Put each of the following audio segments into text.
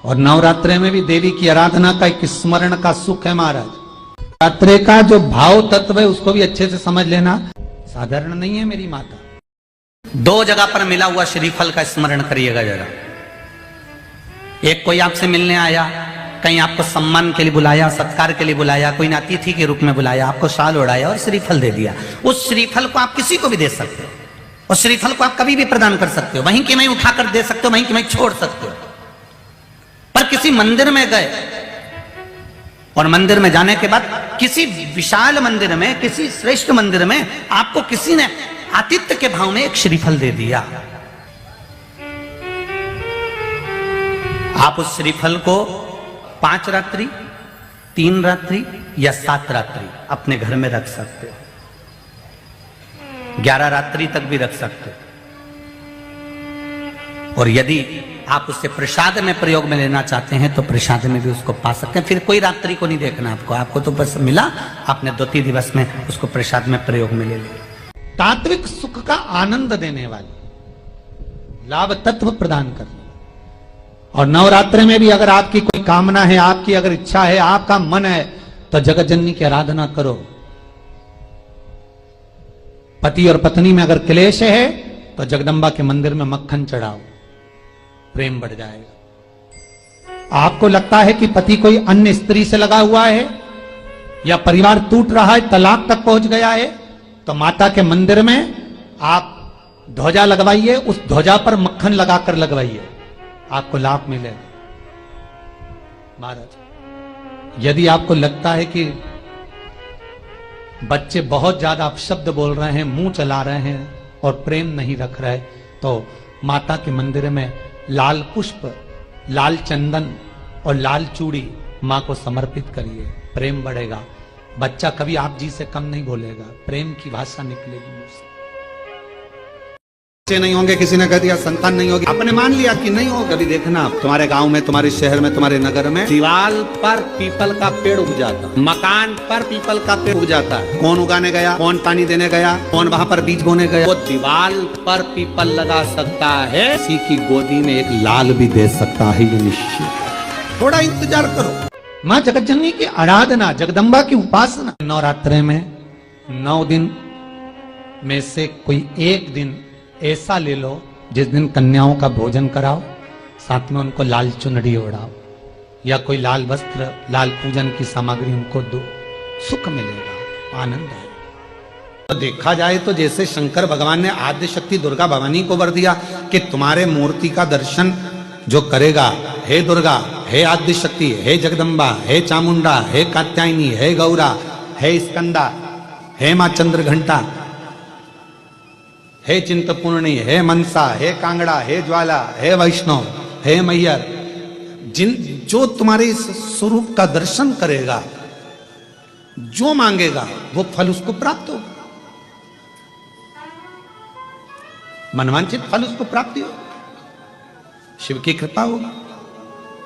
और नवरात्रे में भी देवी की आराधना का एक स्मरण का सुख है महाराज। नवरात्रे का जो भाव तत्व है उसको भी अच्छे से समझ लेना, साधारण नहीं है मेरी माता। दो जगह पर मिला हुआ श्रीफल का स्मरण करिएगा जरा। एक कोई आपसे मिलने आया, कहीं आपको सम्मान के लिए बुलाया, सत्कार के लिए बुलाया, कोई अतिथि के रूप में बुलाया, आपको शाल ओढ़ाया और श्रीफल दे दिया। उस श्रीफल को आप किसी को भी दे सकते हो, उस श्रीफल को आप कभी भी प्रदान कर सकते हो, वहीं के वहीं उठाकर दे सकते हो, वहीं के वहीं छोड़ सकते हो। पर किसी मंदिर में गए और मंदिर में जाने के बाद किसी विशाल मंदिर में, किसी श्रेष्ठ मंदिर में आपको किसी ने आतिथ्य के भाव में एक श्रीफल दे दिया, आप उस श्रीफल को 5 रात्रि, 3 रात्रि या 7 रात्रि अपने घर में रख सकते हो, 11 रात्रि तक भी रख सकते हो। और यदि आप उससे प्रसाद में प्रयोग में लेना चाहते हैं तो प्रसाद में भी उसको पा सकते हैं। फिर कोई रात्रि को नहीं देखना आपको तो बस मिला, आपने 2-3 दिवस में उसको प्रसाद में प्रयोग में ले लिया। तात्विक सुख का आनंद देने वाली, लाभ तत्व प्रदान करने। और नवरात्रि में भी अगर आपकी कोई कामना है, आपकी अगर इच्छा है, आपका मन है, तो जगत जननी की आराधना करो। पति और पत्नी में अगर क्लेश है तो जगदम्बा के मंदिर में मक्खन चढ़ाओ, प्रेम बढ़ जाएगा। आपको लगता है कि पति कोई अन्य स्त्री से लगा हुआ है या परिवार टूट रहा है, तलाक तक पहुंच गया है, तो माता के मंदिर में आप ध्वजा लगवाइए, उस ध्वजा पर मक्खन लगाकर लगवाइए, आपको लाभ मिलेगा। महाराज, यदि आपको लगता है कि बच्चे बहुत ज्यादा अपशब्द बोल रहे हैं, मुंह चला रहे हैं और प्रेम नहीं रख रहे, तो माता के मंदिर में लाल पुष्प, लाल चंदन और लाल चूड़ी मां को समर्पित करिए, प्रेम बढ़ेगा। बच्चा कभी आप जी से कम नहीं बोलेगा, प्रेम की भाषा निकलेगी मुंह से। बच्चे नहीं होंगे, किसी ने कह दिया संतान नहीं होगी, आपने मान लिया कि नहीं होगा। कभी देखना तुम्हारे गांव में, तुम्हारे शहर में, तुम्हारे नगर में दीवाल पर पीपल का पेड़ उग जाता, मकान पर पीपल का पेड़ उग जाता है। कौन उगाने गया, कौन पानी देने गया, कौन वहां पर बीज बोने गया? वो दीवाल पर पीपल लगा सकता है, किसी की गोदी में एक लाल भी दे सकता है, ये निश्चित। थोड़ा इंतजार करो। माँ जगत जननी की आराधना, जगदम्बा की उपासना। नवरात्रि में 9 दिन में से कोई एक दिन ऐसा ले लो जिस दिन कन्याओं का भोजन कराओ, साथ में उनको लाल चुनरी ओढ़ाओ या कोई लाल वस्त्र, लाल पूजन की सामग्री उनको दो, सुख मिलेगा, आनंद आएगा। तो देखा जाए तो जैसे शंकर भगवान ने आद्य शक्ति दुर्गा भवानी को वर दिया कि तुम्हारे मूर्ति का दर्शन जो करेगा, हे दुर्गा, हे आद्य शक्ति, हे जगदम्बा, हे चामुंडा, हे कात्यायनी, हे गौरा, हे स्कंदा, हे मां चंद्र घंटा, हे चिंतपूर्णी, हे मनसा, हे कांगड़ा, हे ज्वाला, हे वैष्णव, हे मैयर, जो तुम्हारे इस स्वरूप का दर्शन करेगा, जो मांगेगा वो फल उसको प्राप्त होगा, मनवांचित फल उसको प्राप्ति हो, शिव की कृपा होगी।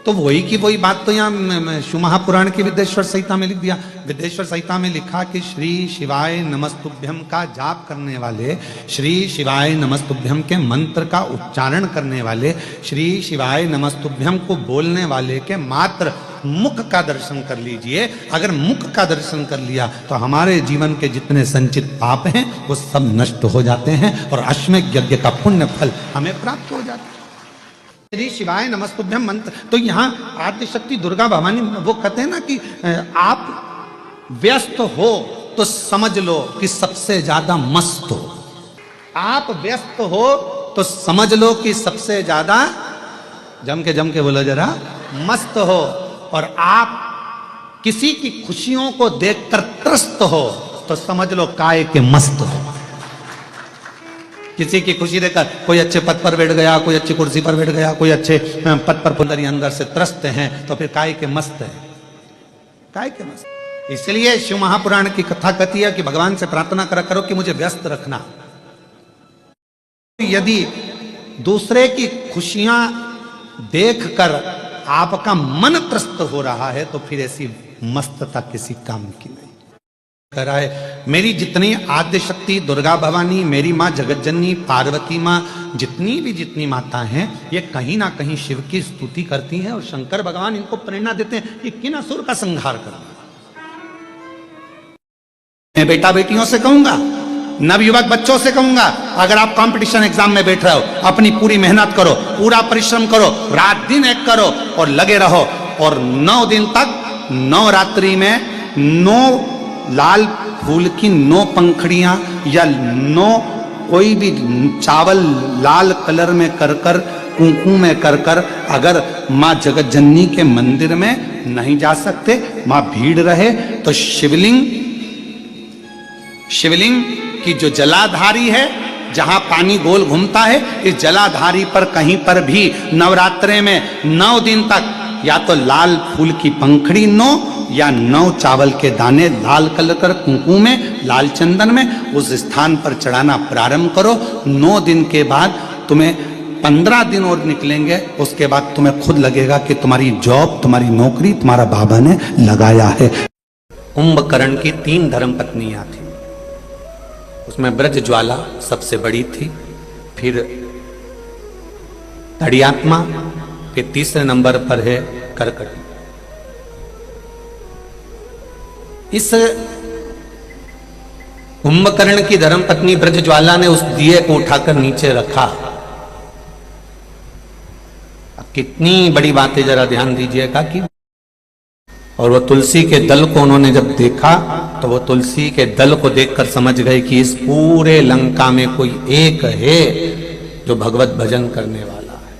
तो वही की वही बात तो यहाँ शिव महापुराण की विद्येश्वर संहिता में लिख दिया। विद्येश्वर संहिता में लिखा कि श्री शिवाय नमस्तुभ्यम का जाप करने वाले, श्री शिवाय नमस्तुभ्यम के मंत्र का उच्चारण करने वाले, श्री शिवाय नमस्तुभ्यम को बोलने वाले के मात्र मुख का दर्शन कर लीजिए। अगर मुख का दर्शन कर लिया तो हमारे जीवन के जितने संचित पाप हैं वो सब नष्ट हो जाते हैं और अश्वमेध यज्ञ का पुण्य फल हमें प्राप्त हो जाता है। श्री शिवाय नमस्तुभ्यम मंत्र, तो यहाँ आद्य शक्ति दुर्गा भवानी वो कहते हैं ना कि आप व्यस्त हो तो समझ लो कि सबसे ज्यादा मस्त हो, आप व्यस्त हो तो समझ लो कि सबसे ज्यादा जम के बोलो जरा, मस्त हो। और आप किसी की खुशियों को देखकर त्रस्त हो तो समझ लो काय के मस्त हो। किसी की खुशी देखकर कोई अच्छे पद पर बैठ गया, कोई अच्छी कुर्सी पर बैठ गया, कोई अच्छे पद पर पुंदरी अंदर से त्रस्त हैं तो फिर काय के मस्त है, काय के मस्त। इसलिए शिव महापुराण की कथा कहती है कि भगवान से प्रार्थना करा करो कि मुझे व्यस्त रखना। यदि दूसरे की खुशियां देखकर आपका मन त्रस्त हो रहा है तो फिर ऐसी मस्तता किसी काम की नहीं। कराए। मेरी जितनी आद्य शक्ति दुर्गा भवानी, मेरी माँ जगतजननी, पार्वती माँ, जितनी माता हैं, ये कहीं ना कहीं शिव की स्तुति करती हैं और शंकर भगवान इनको प्रेरणा देते हैं कि किन असुर का संहार करना। मैं बेटा बेटियों से कहूंगा, नवयुवक बच्चों से कहूंगा, अगर आप कंपटीशन एग्जाम में बैठ रहे हो, अपनी पूरी मेहनत करो, पूरा परिश्रम करो, रात दिन एक करो और लगे रहो, और 9 दिन तक नवरात्रि में 9 लाल फूल की 9 पंखड़ियां या 9 कोई भी चावल लाल कलर में कर कर, कुंकू में कर कर, अगर माँ जगतजननी के मंदिर में नहीं जा सकते, माँ भीड़ रहे, तो शिवलिंग की जो जलाधारी है, जहां पानी गोल घूमता है, इस जलाधारी पर कहीं पर भी नवरात्रे में 9 दिन तक या तो लाल फूल की पंखड़ी 9 या 9 चावल के दाने लाल कलर कर कुंकू में, लाल चंदन में उस स्थान पर चढ़ाना प्रारंभ करो। 9 दिन के बाद तुम्हें 15 दिन और निकलेंगे, उसके बाद तुम्हें खुद लगेगा कि तुम्हारी जॉब, तुम्हारी नौकरी तुम्हारा बाबा ने लगाया है। कुंभकर्ण की 3 धर्मपत्नियां थी, उसमें ब्रजज्वाला सबसे बड़ी थी, फिर तड़ियात्मा, फिर तीसरे नंबर पर है करकटी। इस कुंभकर्ण की धर्मपत्नी ब्रजज्वाला ने उस दिए को उठाकर नीचे रखा। अब कितनी बड़ी बात है, जरा ध्यान दीजिएगा कि, और वो तुलसी के दल को उन्होंने जब देखा तो वो तुलसी के दल को देखकर समझ गए कि इस पूरे लंका में कोई एक है जो भगवत भजन करने वाला है।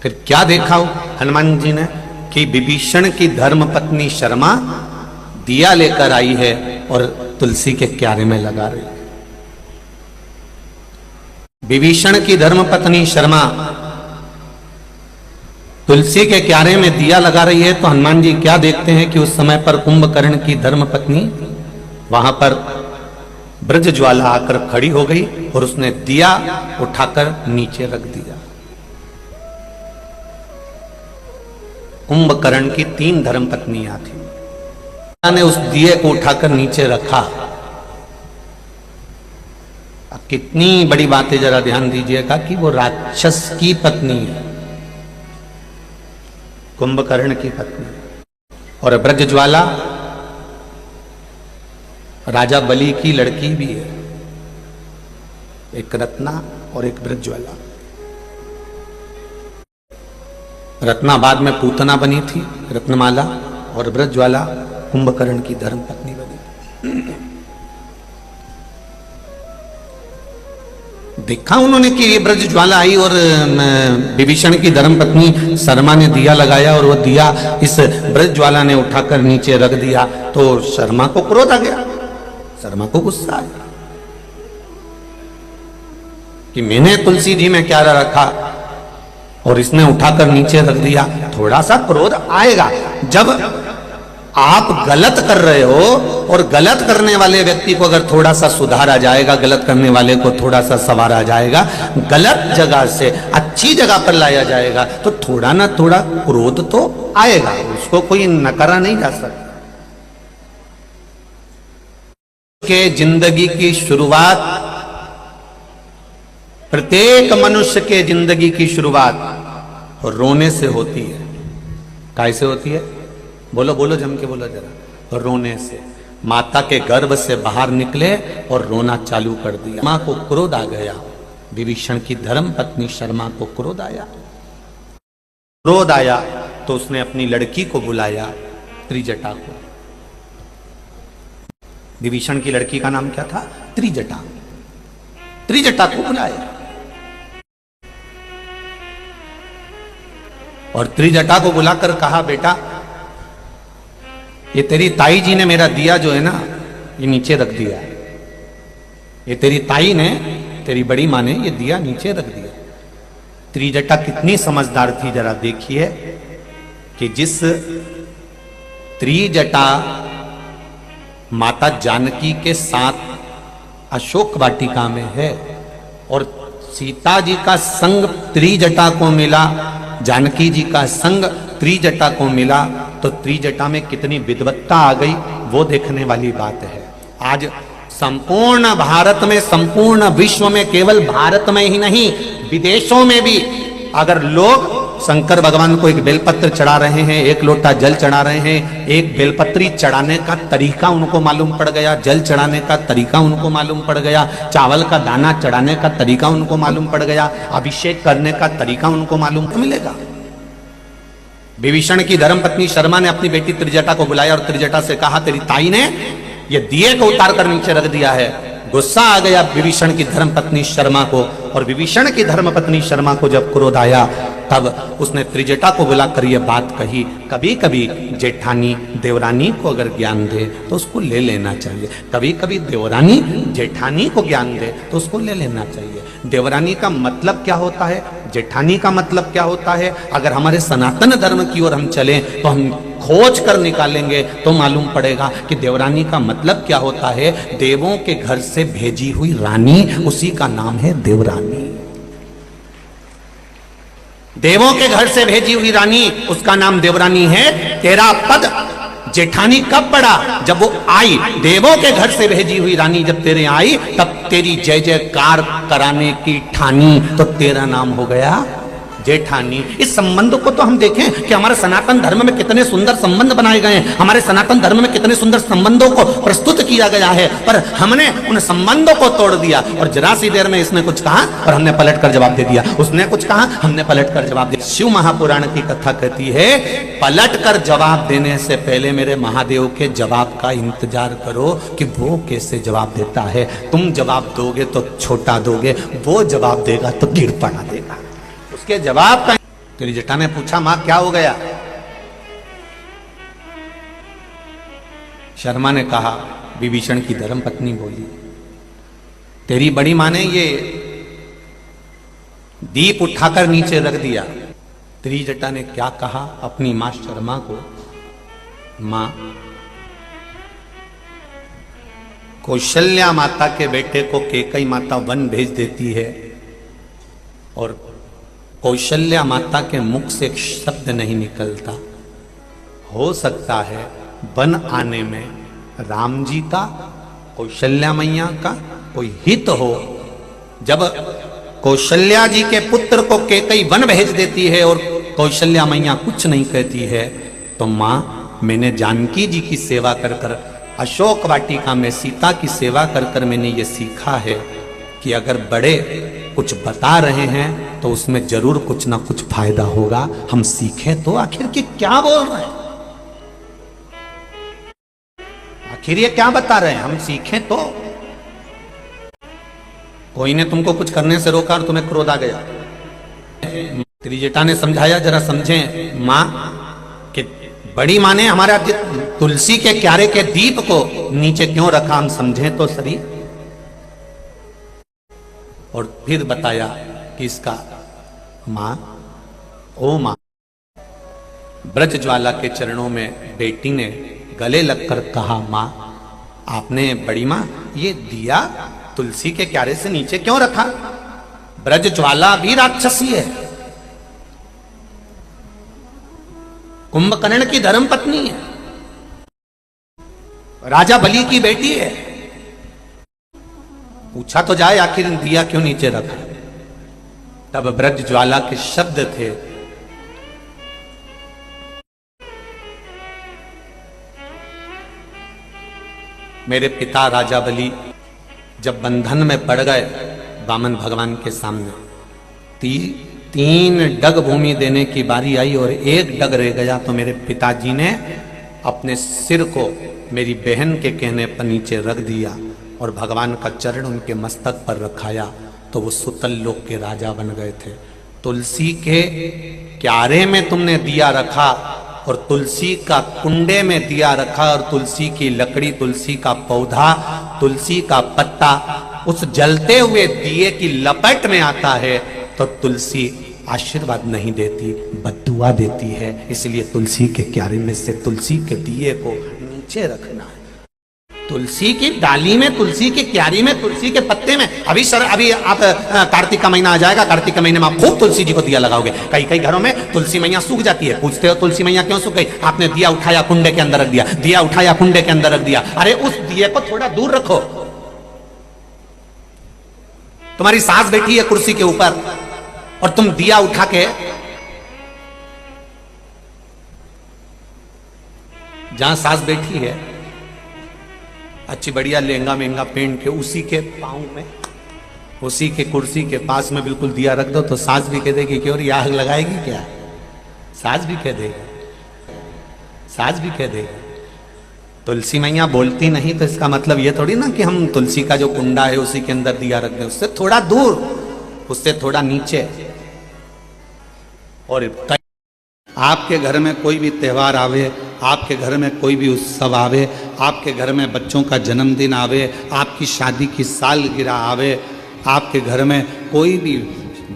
फिर क्या देखा हनुमान जी ने कि विभीषण की धर्मपत्नी शर्मा दिया लेकर आई है और तुलसी के क्यारे में लगा रही है। विभीषण की धर्मपत्नी शर्मा तुलसी के क्यारे में दिया लगा रही है, तो हनुमान जी क्या देखते हैं कि उस समय पर कुंभकर्ण की धर्मपत्नी वहां पर ब्रजज्वाला आकर खड़ी हो गई और उसने दिया उठाकर नीचे रख दिया। कुंभकर्ण की 3 धर्मपत्नियां थी, ने उस दिए को उठाकर नीचे रखा। अब कितनी बड़ी बात है, जरा ध्यान दीजिएगा कि वो राक्षस की पत्नी है, कुंभकर्ण की पत्नी, और ब्रजज्वाला राजा बलि की लड़की भी है, एक रत्ना और एक ब्रजज्वाला। रत्ना बाद में पूतना बनी थी, रत्नमाला, और ब्रजज्वाला कुंभकर्ण की धर्मपत्नी बनी। देखा उन्होंने कि ये ब्रजज्वाला आई और विभीषण की धर्मपत्नी शर्मा ने दिया लगाया और वो दिया इस ब्रजज्वाला ने उठाकर नीचे रख दिया, तो शर्मा को क्रोध आ गया, शर्मा को गुस्सा आया कि मैंने तुलसी जी में क्या रखा और इसने उठाकर नीचे रख दिया। थोड़ा सा क्रोध आएगा जब आप गलत कर रहे हो, और गलत करने वाले व्यक्ति को अगर थोड़ा सा सुधारा जाएगा, गलत करने वाले को थोड़ा सा संवारा जाएगा, गलत जगह से अच्छी जगह पर लाया जाएगा, तो थोड़ा ना थोड़ा क्रोध तो आएगा, उसको कोई नकारा नहीं जा सकता। के जिंदगी की शुरुआत, प्रत्येक मनुष्य के जिंदगी की शुरुआत रोने से होती है। कैसे होती है? बोलो बोलो, जम के बोलो जरा। रोने से। माता के गर्भ से बाहर निकले और रोना चालू कर दिया। मां को क्रोध आ गया, विभीषण की धर्म पत्नी शर्मा को क्रोध आया। क्रोध आया तो उसने अपनी लड़की को बुलाया, त्रिजटा को। विभीषण की लड़की का नाम क्या था? त्रिजटा। त्रिजटा को बुलाया और त्रिजटा को बुलाकर कहा, बेटा ये तेरी ताई जी ने मेरा दिया जो है ना, ये नीचे रख दिया। ये तेरी ताई ने, तेरी बड़ी माँ ने ये दिया नीचे रख दिया। त्रिजटा कितनी समझदार थी, जरा देखिए कि जिस त्रिजटा माता जानकी के साथ अशोक वाटिका में है और सीता जी का संग त्रिजटा को मिला, जानकी जी का संग त्रिजटा को मिला, तो त्रिजटा में कितनी विद्वत्ता आ गई वो देखने वाली बात है। आज संपूर्ण भारत में, संपूर्ण विश्व में, केवल भारत में ही नहीं विदेशों में भी अगर लोग शंकर भगवान को एक बेलपत्र चढ़ा रहे हैं, एक लोटा जल चढ़ा रहे हैं, एक बेलपत्री चढ़ाने का तरीका उनको मालूम पड़ गया, जल चढ़ाने का तरीका उनको मालूम पड़ गया, चावल का दाना चढ़ाने का तरीका उनको मालूम पड़ गया, अभिषेक करने का तरीका उनको मालूम मिलेगा। विभीषण की धर्मपत्नी शर्मा ने अपनी बेटी त्रिजटा को बुलाया और त्रिजटा से कहा, तेरी ताई ने ये दिए को उतार कर नीचे रख दिया है। गुस्सा आ गया विभीषण की धर्मपत्नी शर्मा को, और विभीषण की धर्मपत्नी शर्मा को जब क्रोध आया तब उसने त्रिजटा को बुलाकर यह बात कही, कभी कभी जेठानी देवरानी को अगर ज्ञान दे तो उसको ले लेना चाहिए, कभी कभी देवरानी जेठानी को ज्ञान दे तो उसको ले लेना चाहिए। देवरानी का मतलब क्या होता है, जेठानी का मतलब क्या होता है, अगर हमारे सनातन धर्म की ओर हम चलें तो हम खोज कर निकालेंगे तो मालूम पड़ेगा कि देवरानी का मतलब क्या होता है। देवों के घर से भेजी हुई रानी, उसी का नाम है देवरानी। देवों के घर से भेजी हुई रानी, उसका नाम देवरानी है। तेरा पद जेठानी कब पड़ा, जब वो आई, देवों के घर से भेजी हुई रानी जब तेरे आई तब तेरी जय जयकार कराने की ठानी, तो तेरा नाम हो गया जेठानी। इस संबंध को तो हम देखें कि हमारे सनातन धर्म में कितने सुंदर संबंध बनाए गए हैं, हमारे सनातन धर्म में कितने सुंदर संबंधों को प्रस्तुत किया गया है, पर हमने उन संबंधों को तोड़ दिया। और जरा सी देर में इसने कुछ कहा और हमने पलट कर जवाब दे दिया, उसने कुछ कहा हमने पलट कर जवाब दिया। शिव महापुराण की कथा कहती है, पलट कर जवाब देने से पहले मेरे महादेव के जवाब का इंतजार करो कि वो कैसे जवाब देता है। तुम जवाब दोगे तो छोटा दोगे, वो जवाब देगा तो गिर पड़ा देगा। उसके जवाब का त्रिजटा ने पूछा, मां क्या हो गया? शर्मा ने कहा, विभीषण की धर्मपत्नी बोली, तेरी बड़ी मां ने ये दीप उठाकर नीचे रख दिया। त्रिजटा ने क्या कहा अपनी मां शर्मा को, मां कौशल्या माता के बेटे को कैकेयी माता वन भेज देती है और कौशल्या माता के मुख से एक शब्द नहीं निकलता। हो सकता है वन आने में राम जी का, कौशल्या मैया का कोई हित हो। जब कौशल्या जी के पुत्र को कैकेयी वन भेज देती है और कौशल्या मैया कुछ नहीं कहती है, तो मां, मैंने जानकी जी की सेवा कर कर, अशोक वाटिका में सीता की सेवा कर कर मैंने ये सीखा है कि अगर बड़े कुछ बता रहे हैं तो उसमें जरूर कुछ ना कुछ फायदा होगा। हम सीखें तो आखिर के क्या बोल रहे हैं, आखिर ये क्या बता रहे हैं, हम सीखें तो। कोई ने तुमको कुछ करने से रोका और तुम्हें क्रोध आ गया। त्रिजटा ने समझाया, जरा समझें मां, कि बड़ी मां ने हमारा तुलसी के क्यारे के दीप को नीचे क्यों रखा, हम समझें तो सही। और फिर बताया कि इसका मां, ओ मां, ब्रजज्वाला के चरणों में बेटी ने गले लगकर कहा, मां आपने, बड़ी मां, ये दिया तुलसी के क्यारे से नीचे क्यों रखा? ब्रजज्वाला भी राक्षसी है, कुंभकर्ण की धर्मपत्नी है, राजा बलि की बेटी है। पूछा तो जाए आखिर दिया क्यों नीचे रखा? तब ब्रजज्वाला के शब्द थे, मेरे पिता राजा बलि जब बंधन में पड़ गए वामन भगवान के सामने, तीन डग भूमि देने की बारी आई और एक डग रह गया, तो मेरे पिताजी ने अपने सिर को मेरी बहन के कहने पर नीचे रख दिया और भगवान का चरण उनके मस्तक पर रखाया, तो वो सुतल लोक के राजा बन गए थे। तुलसी के क्यारे में तुमने दिया रखा और तुलसी का कुंडे में दिया रखा और तुलसी की लकड़ी, तुलसी का पौधा, तुलसी का पत्ता उस जलते हुए दिए की लपट में आता है, तो तुलसी आशीर्वाद नहीं देती, बद्दुआ देती है। इसलिए तुलसी के क्यारे में से तुलसी के दिए को नीचे रखना है। तुलसी की डाली में, तुलसी की क्यारी में, तुलसी के पत्ते में अभी आप कार्तिक का महीना आ जाएगा, कार्तिक के महीने में आप खूब तुलसी जी को दिया लगाओगे। कई कई घरों में तुलसी मैया सूख जाती है, पूछते हो तुलसी मैया क्यों सूख गई? आपने दिया उठाया कुंडे के अंदर रख दिया, दिया उठाया कुंडे के अंदर रख दिया। अरे उस दिए को थोड़ा दूर रखो। तुम्हारी सास बैठी है कुर्सी के ऊपर और तुम दिया उठा के जहां सास बैठी है अच्छी बढ़िया लहंगा महंगा पहन के उसी के पांव में, उसी के कुर्सी के पास में बिल्कुल दिया रख दो तो सास भी कह देगी कि और ये आग लगाएगी क्या? सास भी कह देगी, सास भी कह देगी। तुलसी मैया बोलती नहीं तो इसका मतलब ये थोड़ी ना कि हम तुलसी का जो कुंडा है उसी के अंदर दिया रख दें, उससे थोड़ा दूर, उससे थोड़ा नीचे। और आपके घर में कोई भी त्योहार आवे, आपके घर में कोई भी उत्सव आवे, आपके घर में बच्चों का जन्मदिन आवे, आपकी शादी की सालगिरह आवे, आपके घर में कोई भी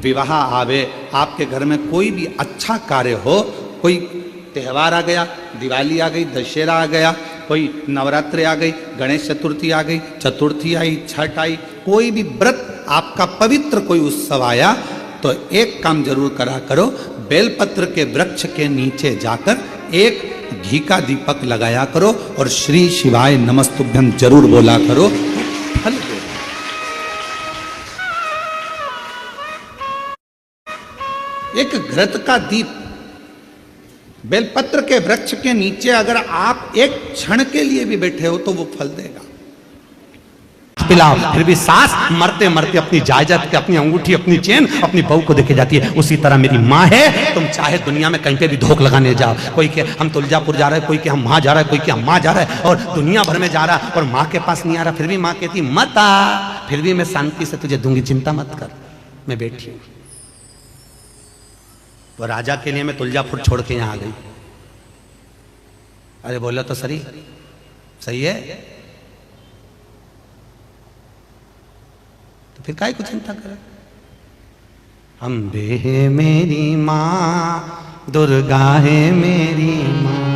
विवाह आवे, आपके घर में कोई भी अच्छा कार्य हो, कोई त्यौहार आ गया, दिवाली आ गई, दशहरा आ गया, कोई नवरात्रि आ गई, गणेश चतुर्थी आ गई, चतुर्थी आई, छठ आई, कोई भी व्रत आपका पवित्र कोई उत्सव आया तो एक काम जरूर करा करो, बेलपत्र के वृक्ष के नीचे जाकर एक घी का दीपक लगाया करो और श्री शिवाय नमस्तुभ्यं जरूर बोला करो, फल दे। एक घृत का दीप बेलपत्र के वृक्ष के नीचे अगर आप एक क्षण के लिए भी बैठे हो तो वो फल देगा। पिलाओ, फिर भी सास मरते मरते अपनी जायदाद के, अपनी अंगूठी, अपनी चेन अपनी बहू को देके जाती है। उसी तरह मेरी माँ है, तुम चाहे दुनिया में कहीं पे भी धोख लगाने जाओ, कोई के हम तुलजापुर जा रहे हैं, कोई के हम वहां जा रहा है, कोई के हम वहां जा रहा है और दुनिया भर में जा रहा है और माँ के पास नहीं आ रहा, फिर भी माँ कहती मत आ, फिर भी मैं शांति से तुझे दूंगी, चिंता मत कर, मैं बैठी हूं। वो राजा के लिए मैं तुलजापुर छोड़ के यहां आ गई। अरे बोलो तो सही, सही है तो फिर काहे को चिंता करे? अम्बे है मेरी माँ, दुर्गा है मेरी माँ।